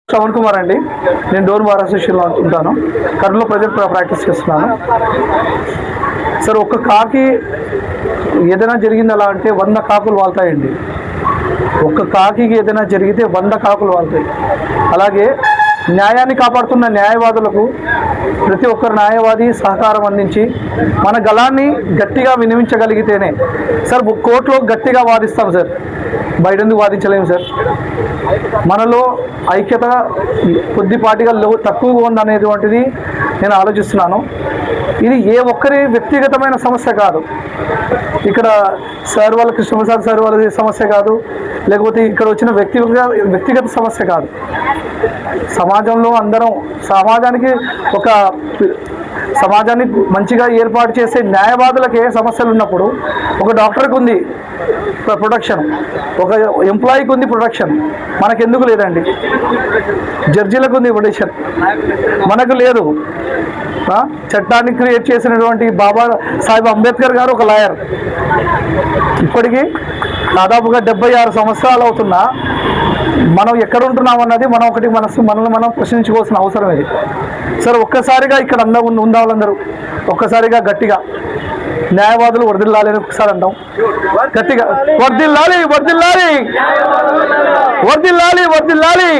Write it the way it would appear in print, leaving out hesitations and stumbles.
శ్రవణ్ కుమార్ అండి. నేను door bar అసోసియేషన్లో ఉంటాను. కర్నూలు ప్రజెంట్ ప్రాక్టీస్ చేస్తున్నాను. సార్ ఒక్క కాకి ఏదైనా జరిగింది అలా అంటే 100 కాకులు వాళ్తాయండి. ఒక్క కాకి ఏదైనా జరిగితే 100 కాకులు వాళ్తాయి. అలాగే న్యాయాన్ని కాపాడుతున్న న్యాయవాదులకు ప్రతి ఒక్కరు న్యాయవాది సహకారం అందించి మన గళాన్ని గట్టిగా వినిపించగలిగితేనే సార్ కోర్టులో గట్టిగా వాదిస్తాం సార్, బయట ఎందుకు వాదించలేము సార్. మనలో ఐక్యత కొద్దిపాటిగా తక్కువగా ఉందనేటువంటిది నేను ఆలోచిస్తున్నాను. ఇది ఏ ఒక్కరి వ్యక్తిగతమైన సమస్య కాదు. ఇక్కడ సార్ వాళ్ళ కృష్ణప్రసాద్ సార్ వాళ్ళది సమస్య కాదు, లేకపోతే ఇక్కడ వచ్చిన వ్యక్తిగత సమస్య కాదు. సమాజంలో అందరం సమాజాన్ని మంచిగా ఏర్పాటు చేసే న్యాయవాదులకే సమస్యలు ఉన్నప్పుడు ఒక డాక్టర్కి ఉంది ప్రొటెక్షన్, ఒక ఎంప్లాయీకి ఉంది ప్రొటెక్షన్, మనకెందుకు లేదండి? జడ్జీలకు ఉంది ప్రొటెక్షన్, మనకు లేదు. చట్టాన్ని క్రియేట్ చేసినటువంటి బాబా సాహెబ్ అంబేద్కర్ గారు ఒక లాయర్. ఇప్పటికీ దాదాపుగా 76 సంవత్సరాలు అవుతున్నా మనం ఎక్కడ ఉంటున్నాం అన్నది మనల్ని మనం ప్రశ్నించుకోవాల్సిన అవసరం ఇది. సార్ ఒక్కసారిగా ఇక్కడ ఉందా వాళ్ళందరూ ఒక్కసారిగా గట్టిగా న్యాయవాదులు వర్ధిల్లాలి అని ఒకసారి అంటాం గట్టిగా, వర్ధిల్లాలి వర్ధిల్లాలి వర్ధిల్లాలి వర్ధిల్లాలి.